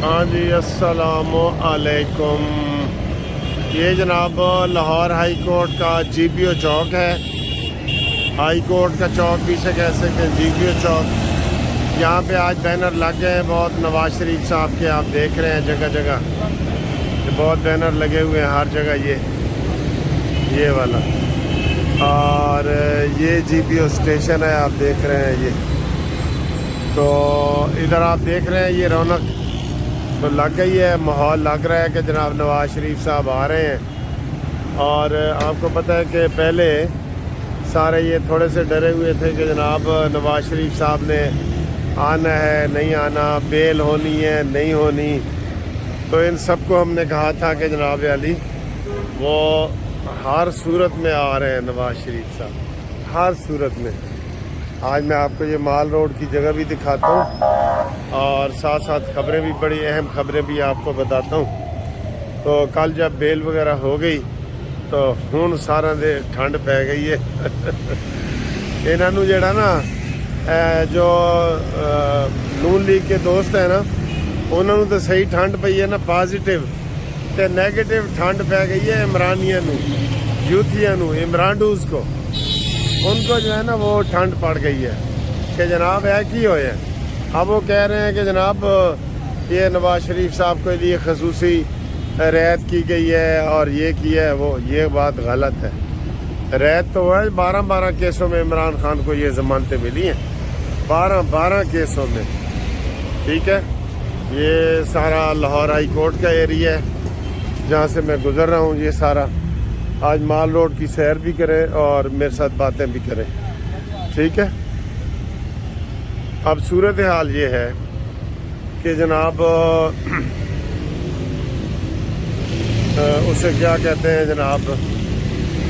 ہاں جی، السلام علیکم۔ یہ جناب لاہور ہائی کورٹ کا جی پی او چوک ہے۔ ہائی کورٹ کا چوک بھی سے کہہ سکتے جی پی او چوک۔ یہاں پہ آج بینر لگ گئے ہیں بہت، نواز شریف صاحب کے آپ دیکھ رہے ہیں جگہ جگہ بہت بینر لگے ہوئے ہیں ہر جگہ، یہ والا۔ اور یہ جی پی او اسٹیشن ہے، آپ دیکھ رہے ہیں یہ تو ادھر آپ دیکھ رہے ہیں یہ رونق تو لگ گئی ہے، ماحول لگ رہا ہے کہ جناب نواز شریف صاحب آ رہے ہیں۔ اور آپ کو پتہ ہے کہ پہلے سارے یہ تھوڑے سے ڈرے ہوئے تھے کہ جناب نواز شریف صاحب نے آنا ہے نہیں آنا، بیل ہونی ہے نہیں ہونی۔ تو ان سب کو ہم نے کہا تھا کہ جناب علی وہ ہر صورت میں آ رہے ہیں نواز شریف صاحب، ہر صورت میں۔ آج میں آپ کو یہ مال روڈ کی جگہ بھی دکھاتا ہوں اور ساتھ ساتھ خبریں بھی، بڑی اہم خبریں بھی آپ کو بتاتا ہوں۔ تو کل جب بیل وغیرہ ہو گئی تو ہوں سارا دے ٹھنڈ پی گئی ہے۔ انہوں جڑا نا جو نون لیگ کے دوست ہیں نا، انہوں تو صحیح ٹھنڈ پئی ہے نا، پازیٹیو تے نیگیٹو ٹھنڈ پی گئی ہے عمرانیہ نو، یوتھیا نو، عمرانڈوز کو، ان کو جو ہے نا وہ ٹھنڈ پڑ گئی ہے کہ جناب ہے کی ہوئے ہیں۔ اب وہ کہہ رہے ہیں کہ جناب یہ نواز شریف صاحب کے لیے خصوصی رعایت کی گئی ہے اور یہ کی ہے وہ، یہ بات غلط ہے۔ رعایت تو ہے 12 کیسوں میں عمران خان کو یہ ضمانتیں ملی ہیں، 12 کیسوں میں، ٹھیک ہے۔ یہ سارا لاہور ہائی کورٹ کا ایریا ہے جہاں سے میں گزر رہا ہوں۔ یہ سارا آج مال روڈ کی سیر بھی کریں اور میرے ساتھ باتیں بھی کریں، ٹھیک ہے۔ اب صورتحال یہ ہے کہ جناب اسے کیا کہتے ہیں جناب،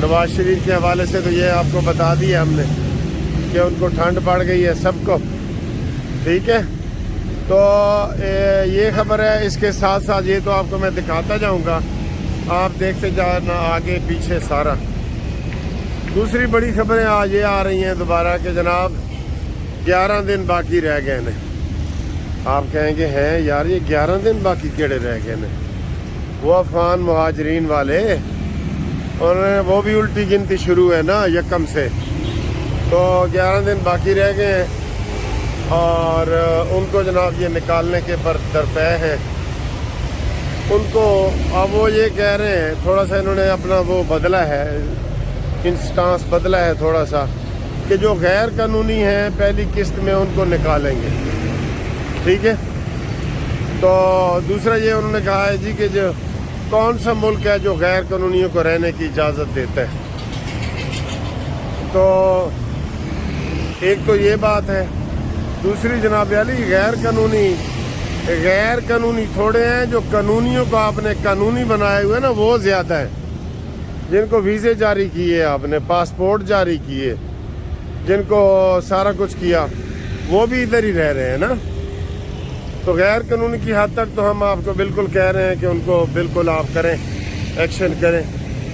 نواز شریف کے حوالے سے تو یہ آپ کو بتا دیا ہم نے کہ ان کو ٹھنڈ پڑ گئی ہے سب کو، ٹھیک ہے۔ تو یہ خبر ہے، اس کے ساتھ ساتھ یہ تو آپ کو میں دکھاتا جاؤں گا، آپ دیکھتے جانا آگے پیچھے سارا۔ دوسری بڑی خبریں آج یہ آ رہی ہیں دوبارہ کہ جناب 11 دن باقی رہ گئے ہیں۔ آپ کہیں گے ہیں یار یہ 11 دن باقی کیڑے رہ گئے ہیں؟ وہ افغان مہاجرین والے، اور وہ بھی الٹی گنتی شروع ہے نا 1 سے، تو 11 دن باقی رہ گئے ہیں اور ان کو جناب یہ نکالنے کے پر درپے ہیں ان کو۔ اب وہ یہ کہہ رہے ہیں، تھوڑا سا انہوں نے اپنا وہ بدلا ہے، انسٹانس بدلا ہے تھوڑا سا، کہ جو غیر قانونی ہیں پہلی قسط میں ان کو نکالیں گے، ٹھیک ہے۔ تو دوسرا یہ انہوں نے کہا ہے جی کہ جو کون سا ملک ہے جو غیر قانونیوں کو رہنے کی اجازت دیتا ہے۔ تو ایک تو یہ بات ہے، دوسری جناب علی غیر قانونی تھوڑے ہیں، جو قانونیوں کو آپ نے قانونی بنائے ہوئے نا وہ زیادہ ہیں، جن کو ویزے جاری کیے، آپ نے پاسپورٹ جاری کیے، جن کو سارا کچھ کیا، وہ بھی ادھر ہی رہ رہے ہیں نا۔ تو غیر قانونی کی حد تک تو ہم آپ کو بالکل کہہ رہے ہیں کہ ان کو بالکل آپ کریں، ایکشن کریں،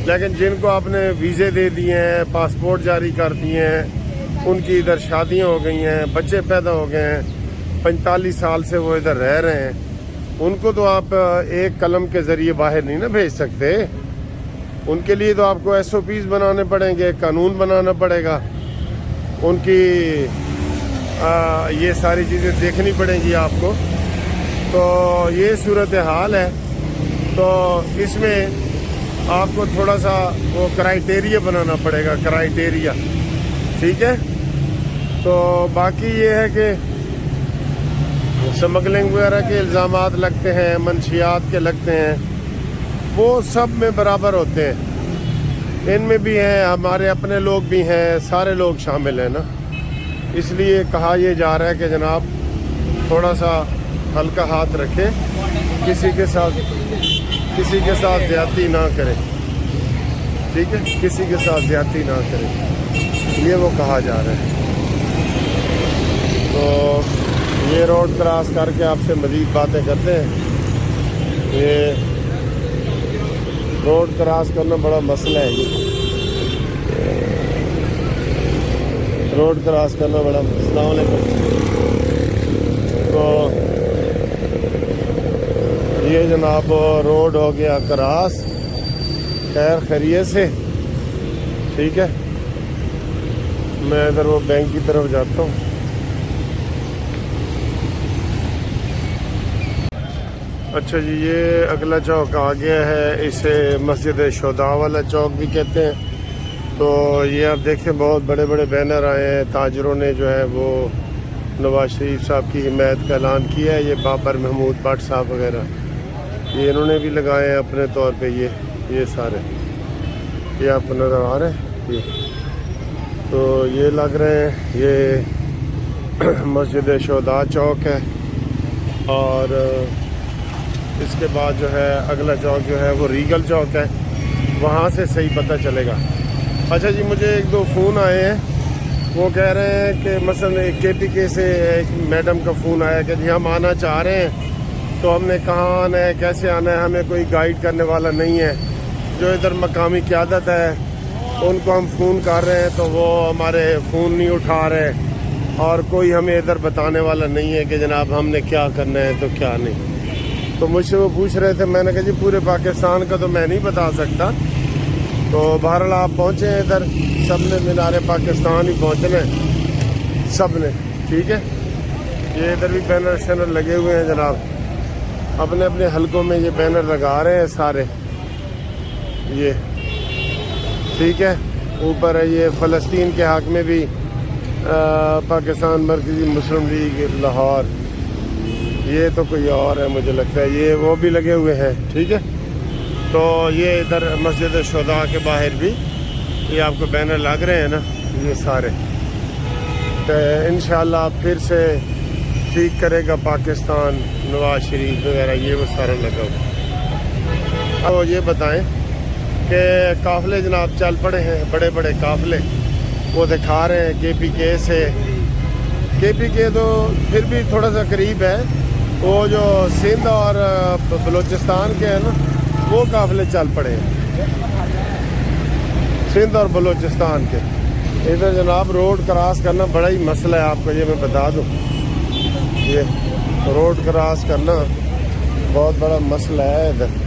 لیکن جن کو آپ نے ویزے دے دیے ہیں، پاسپورٹ جاری کر دیے ہیں، ان کی ادھر شادیاں ہو گئی ہیں، بچے پیدا ہو گئے ہیں، 45 سال سے وہ ادھر رہ رہے ہیں، ان کو تو آپ ایک قلم کے ذریعے باہر نہیں نا بھیج سکتے۔ ان کے لیے تو آپ کو ایس او پیز بنانے پڑیں گے، قانون بنانا پڑے گا، ان کی یہ ساری چیزیں دیکھنی پڑیں گی آپ کو۔ تو یہ صورتحال ہے، تو اس میں آپ کو تھوڑا سا وہ کرائیٹیریا بنانا پڑے گا، کرائیٹیریا، ٹھیک ہے۔ تو باقی یہ ہے کہ سمگلنگ وغیرہ کے الزامات لگتے ہیں، منشیات کے لگتے ہیں، وہ سب میں برابر ہوتے ہیں، ان میں بھی ہیں، ہمارے اپنے لوگ بھی ہیں، سارے لوگ شامل ہیں نا۔ اس لیے کہا یہ جا رہا ہے کہ جناب تھوڑا سا ہلکا ہاتھ رکھیں، کسی کے ساتھ زیادتی نہ کریں، ٹھیک ہے، کسی کے ساتھ زیادتی نہ کریں، یہ وہ کہا جا رہا ہے۔ تو یہ روڈ کراس کر کے آپ سے مزید باتیں کرتے ہیں۔ یہ روڈ کراس کرنا بڑا مسئلہ ہے، روڈ کراس کرنا بڑا، السلام علیکم۔ تو یہ جناب روڈ ہو گیا کراس، خیر خیریت سے، ٹھیک ہے۔ میں ادھر وہ بینک کی طرف جاتا ہوں۔ اچھا جی، یہ اگلا چوک آ گیا ہے، اسے مسجد شہداء والا چوک بھی کہتے ہیں۔ تو یہ آپ دیکھیں بہت بڑے بڑے بینر آئے ہیں، تاجروں نے جو ہے وہ نواز شریف صاحب کی حمایت کا اعلان کیا ہے۔ یہ بابر محمود بٹ صاحب وغیرہ یہ انہوں نے بھی لگائے ہیں اپنے طور پہ، یہ سارے یہ آپ کو نظر آ رہے ہیں۔ تو یہ لگ رہے ہیں، یہ مسجد شہداء چوک ہے، اور اس کے بعد جو ہے اگلا چوک جو ہے وہ ریگل چوک ہے، وہاں سے صحیح پتہ چلے گا۔ اچھا جی، مجھے ایک دو فون آئے ہیں، وہ کہہ رہے ہیں کہ مثلا KPK سے ایک میڈم کا فون آیا کہ جی ہم آنا چاہ رہے ہیں، تو ہم نے کہاں آنا ہے، کیسے آنا ہے، ہمیں کوئی گائیڈ کرنے والا نہیں ہے۔ جو ادھر مقامی قیادت ہے ان کو ہم فون کر رہے ہیں تو وہ ہمارے فون نہیں اٹھا رہے، اور کوئی ہمیں ادھر بتانے والا نہیں ہے کہ جناب ہم نے کیا کرنا ہے تو کیا نہیں۔ تو مجھ سے وہ پوچھ رہے تھے، میں نے کہا جی پورے پاکستان کا تو میں نہیں بتا سکتا۔ تو بہرحال آپ پہنچے ہیں ادھر، سب نے مینار پاکستان ہی پہنچنا ہے، سب نے، ٹھیک ہے۔ یہ ادھر بھی بینر شینر لگے ہوئے ہیں جناب، اپنے اپنے حلقوں میں یہ بینر لگا رہے ہیں سارے، یہ ٹھیک ہے۔ اوپر ہے یہ فلسطین کے حق میں بھی پاکستان مرکزی مسلم لیگ لاہور، یہ تو کوئی اور ہے مجھے لگتا ہے، یہ وہ بھی لگے ہوئے ہیں، ٹھیک ہے۔ تو یہ ادھر مسجد شہداء کے باہر بھی یہ آپ کو بینر لگ رہے ہیں نا، یہ سارے۔ تو انشاءاللہ پھر سے ٹھیک کرے گا پاکستان، نواز شریف وغیرہ یہ وہ سارا لگا ہوا۔ اب یہ بتائیں کہ قافلے جناب چل پڑے ہیں، بڑے بڑے قافلے وہ دکھا رہے ہیں KPK سے۔ KPK تو پھر بھی تھوڑا سا قریب ہے، وہ جو سندھ اور بلوچستان کے ہیں نا وہ قافلے چل پڑے ہیں، سندھ اور بلوچستان کے۔ ادھر جناب روڈ کراس کرنا بڑا ہی مسئلہ ہے، آپ کو یہ میں بتا دوں، یہ روڈ کراس کرنا بہت بڑا مسئلہ ہے ادھر،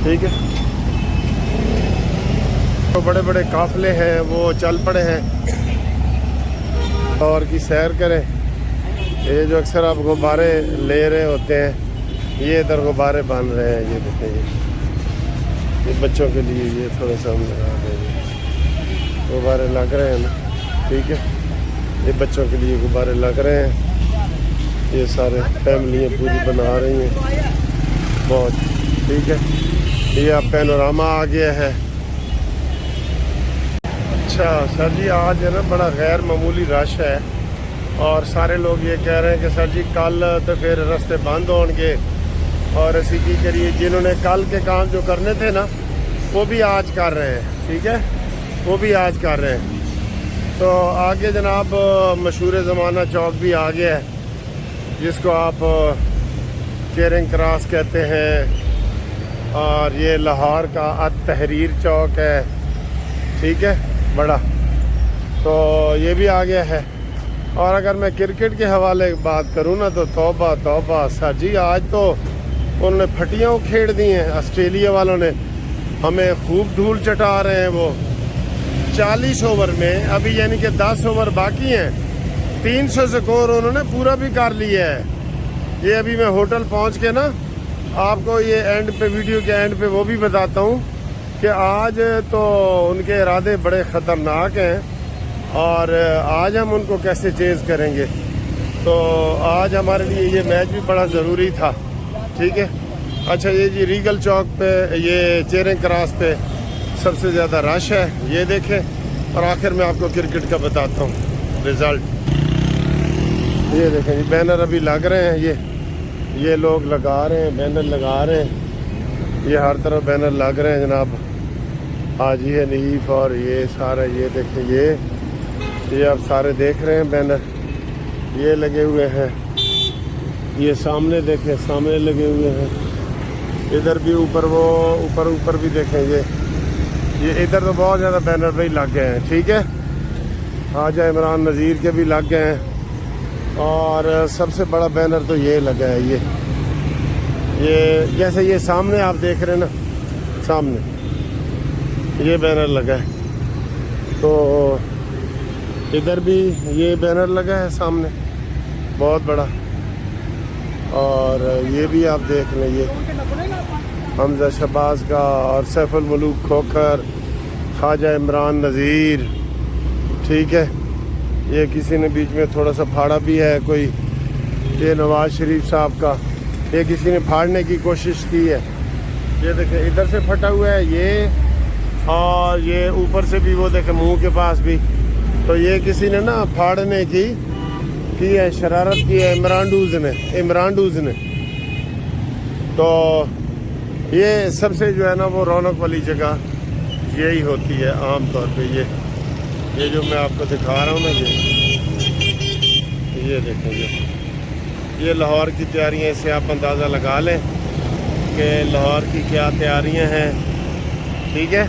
ٹھیک ہے۔ تو بڑے بڑے قافلے ہیں وہ چل پڑے ہیں، اور کی سیر کریں۔ یہ جو اکثر آپ غبارے لے رہے ہوتے ہیں، یہ ادھر غبارے بن رہے ہیں، یہ دیکھیں، یہ بچوں کے لیے یہ تھوڑا سا ہم لگا دیں، غبارے لگ رہے ہیں نا، ٹھیک ہے۔ یہ بچوں کے لیے غبارے لگ رہے ہیں، یہ سارے فیملیاں پوری بنا رہی ہیں، بہت ٹھیک ہے۔ یہ اب پینوراما آ گیا ہے۔ اچھا سر جی، آج ہے نا بڑا غیر معمولی رش ہے، اور سارے لوگ یہ کہہ رہے ہیں کہ سر جی کل تو پھر رستے بند ہون گے، اور اسی کی کریے جنہوں نے کل کے کام جو کرنے تھے نا وہ بھی آج کر رہے ہیں، ٹھیک ہے، وہ بھی آج کر رہے ہیں۔ تو آگے جناب مشہور زمانہ چوک بھی آ گیا ہے، جس کو آپ چیرنگ کراس کہتے ہیں، اور یہ لاہور کا التحریر چوک ہے، ٹھیک ہے، بڑا۔ تو یہ بھی آ گیا ہے۔ اور اگر میں کرکٹ کے حوالے بات کروں نا تو توبہ توبہ سر جی، آج تو انہوں نے پھٹیاں کھیڑ دی ہیں آسٹریلیا والوں نے، ہمیں خوب دھول چٹا رہے ہیں۔ وہ 40 اوور میں ابھی یعنی کہ 10 اوور باقی ہیں، 300 سکور انہوں نے پورا بھی کر لیا ہے۔ یہ ابھی میں ہوٹل پہنچ کے نا آپ کو یہ اینڈ پہ، ویڈیو کے اینڈ پہ وہ بھی بتاتا ہوں کہ آج تو ان کے ارادے بڑے خطرناک ہیں، اور آج ہم ان کو کیسے چیز کریں گے۔ تو آج ہمارے لیے یہ میچ بھی بڑا ضروری تھا، ٹھیک ہے۔ اچھا یہ جی ریگل چوک پہ، یہ چیرنگ کراس پہ سب سے زیادہ رش ہے، یہ دیکھیں۔ اور آخر میں آپ کو کرکٹ کا بتاتا ہوں رزلٹ۔ یہ دیکھیں جی بینر ابھی لگ رہے ہیں، یہ لوگ لگا رہے ہیں، بینر لگا رہے ہیں، یہ ہر طرف بینر لگ رہے ہیں جناب۔ حاجی حنیف اور یہ سارا، یہ دیکھیں، یہ آپ سارے دیکھ رہے ہیں بینر، یہ لگے ہوئے ہیں۔ یہ سامنے دیکھیں، سامنے لگے ہوئے ہیں، ادھر بھی اوپر، وہ اوپر بھی دیکھیں، یہ ادھر تو بہت زیادہ بینر بھی لگ گئے ہیں، ٹھیک ہے۔ خواجہ عمران نذیر کے بھی لگ گئے ہیں، اور سب سے بڑا بینر تو یہ لگا ہے، یہ جیسے یہ سامنے آپ دیکھ رہے ہیں نا، سامنے یہ بینر لگا ہے، تو ادھر بھی یہ بینر لگا ہے سامنے بہت بڑا، اور یہ بھی آپ دیکھ لیں، یہ حمزہ شہباز کا اور سیف الملوک کھوکھر، خواجہ عمران نذیر، ٹھیک ہے۔ یہ کسی نے بیچ میں تھوڑا سا پھاڑا بھی ہے کوئی، یہ نواز شریف صاحب کا، یہ کسی نے پھاڑنے کی کوشش کی ہے، یہ دیکھیں ادھر سے پھٹا ہوا ہے یہ، اور یہ اوپر سے بھی وہ دیکھیں منہ کے پاس بھی، تو یہ کسی نے نا پھاڑنے کی ہے، شرارت کی ہے عمران ڈوز نے۔ تو یہ سب سے جو ہے نا وہ رونق والی جگہ یہی ہوتی ہے عام طور پہ، یہ جو میں آپ کو دکھا رہا ہوں نا، یہ دیکھیں یہ لاہور کی تیاریاں، اس سے آپ اندازہ لگا لیں کہ لاہور کی کیا تیاریاں ہیں، ٹھیک ہے،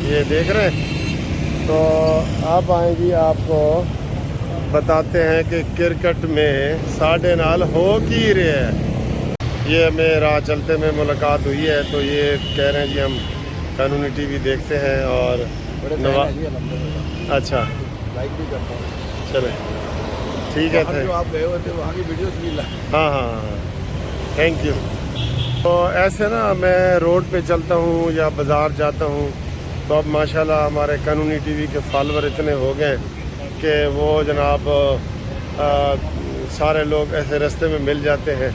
یہ دیکھ رہے ہیں۔ تو آپ آئیں گی، آپ کو بتاتے ہیں کہ کرکٹ میں ساڈے نال ہو کی رہے ہیں۔ یہ ہمیں راہ چلتے میں ملاقات ہوئی ہے، تو یہ کہہ رہے ہیں جی ہم قانونی ٹی وی دیکھتے ہیں اور اچھا لائک بھی کرتا ہوں، چلے ٹھیک ہے، جو آپ گئے ہوئے تھے وہاں کی ویڈیوز بھی ہاں تھینک یو۔ تو ایسے نا میں روڈ پہ چلتا ہوں یا بازار جاتا ہوں، تو اب ماشاءاللہ ہمارے قانونی ٹی وی کے فالوور اتنے ہو گئے کہ وہ جناب سارے لوگ ایسے رستے میں مل جاتے ہیں،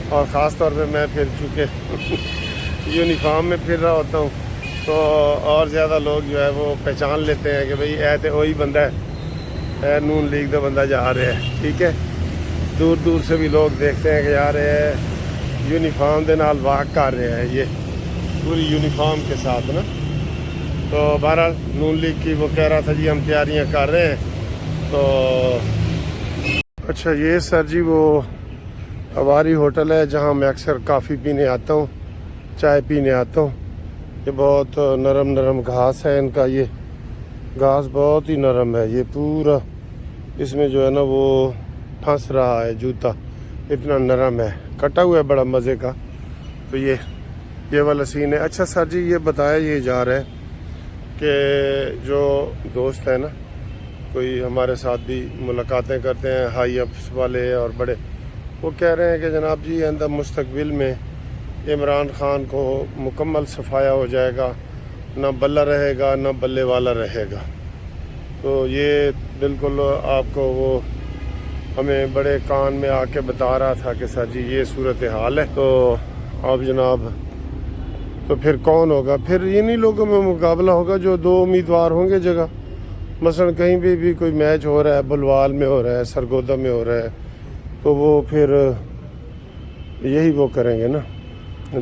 اور خاص طور پہ میں پھر چونکہ یونیفارم میں پھر رہا ہوتا ہوں، تو اور زیادہ لوگ جو ہے وہ پہچان لیتے ہیں کہ بھئی اے تے وہی بندہ ہے، نون لیگ دا بندہ جا رہے ہیں، ٹھیک ہے۔ دور دور سے بھی لوگ دیکھتے ہیں کہ یار یہ یونیفارم دے نال واک کر رہے ہیں، یہ پوری یونیفارم کے ساتھ نا۔ تو بہرحال نون لیگ کی وہ کہہ رہا تھا جی ہم تیاریاں کر رہے ہیں، تو اچھا یہ سر جی وہ ہماری ہوٹل ہے جہاں میں اکثر کافی پینے آتا ہوں، چائے پینے آتا ہوں۔ یہ بہت نرم گھاس ہے ان کا، یہ گھاس بہت ہی نرم ہے، یہ پورا اس میں جو ہے نا وہ پھنس رہا ہے جوتا، اتنا نرم ہے، کٹا ہوا ہے بڑا مزے کا۔ تو یہ والا سین ہے۔ اچھا سر جی یہ بتایا یہ جا رہا ہے کہ جو دوست ہیں نا، کوئی ہمارے ساتھ بھی ملاقاتیں کرتے ہیں ہائی اپس والے اور بڑے، وہ کہہ رہے ہیں کہ جناب جی آئندہ مستقبل میں عمران خان کو مکمل صفایا ہو جائے گا، نہ بلہ رہے گا نہ بلے والا رہے گا۔ تو یہ بالکل آپ کو وہ ہمیں بڑے کان میں آ کے بتا رہا تھا کہ سر جی یہ صورتحال ہے۔ تو آپ جناب تو پھر کون ہوگا؟ پھر انہی لوگوں میں مقابلہ ہوگا جو دو امیدوار ہوں گے جگہ، مثلا کہیں بھی کوئی میچ ہو رہا ہے، بلوال میں ہو رہا ہے، سرگودا میں ہو رہا ہے، تو وہ پھر یہی وہ کریں گے نا،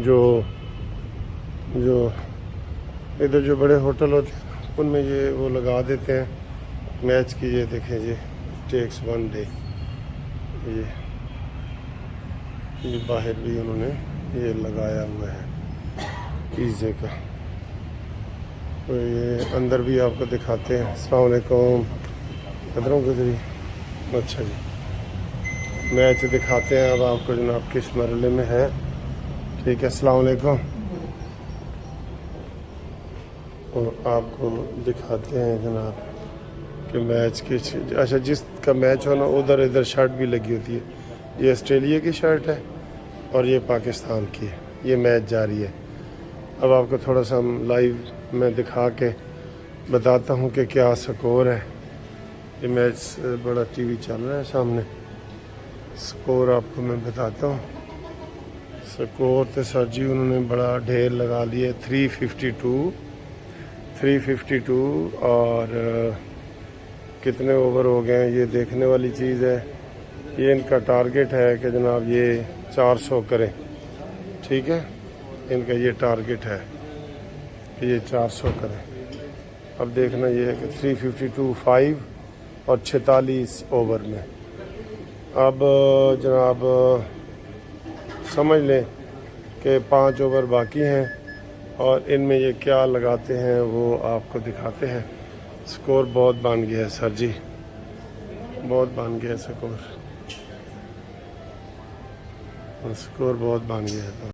جو ادھر جو بڑے ہوٹل ہوتے ہیں ان میں یہ وہ لگا دیتے ہیں میچ کی۔ یہ دیکھیں جی ٹیکس 1 ڈے، یہ باہر بھی انہوں نے یہ لگایا ہوا ہے پیزے کا۔ تو یہ اندر بھی آپ کو دکھاتے ہیں۔ السلام علیکم، قدروں گزری، اچھا جی میچ دکھاتے ہیں اب آپ کو جناب کس مرحلے میں ہے، ٹھیک ہے۔ السلام علیکم، اور آپ کو دکھاتے ہیں جناب کہ میچ کی، اچھا جس کا میچ ہونا ادھر شرٹ بھی لگی ہوتی ہے، یہ آسٹریلیا کی شرٹ ہے اور یہ پاکستان کی ہے، یہ میچ جاری ہے۔ اب آپ کو تھوڑا سا لائیو میں دکھا کے بتاتا ہوں کہ کیا سکور ہے۔ یہ میچ بڑا ٹی وی چل رہا ہے سامنے، سکور آپ کو میں بتاتا ہوں۔ سکور تو سر جی انہوں نے بڑا ڈھیر لگا لیے، 352 اور کتنے اوور ہو گئے ہیں یہ دیکھنے والی چیز ہے۔ یہ ان کا ٹارگٹ ہے کہ جناب یہ 400 کریں، ٹھیک ہے، ان کا یہ ٹارگٹ ہے کہ یہ 400 کریں۔ اب دیکھنا یہ ہے کہ 352 5 اور 46 اوور میں۔ اب جناب سمجھ لیں کہ 5 اوور باقی ہیں اور ان میں یہ کیا لگاتے ہیں وہ آپ کو دکھاتے ہیں۔ سکور بہت بن گیا ہے سر جی، بہت بن گیا ہے سکور۔ اور اسکور بہت بن گیا ہے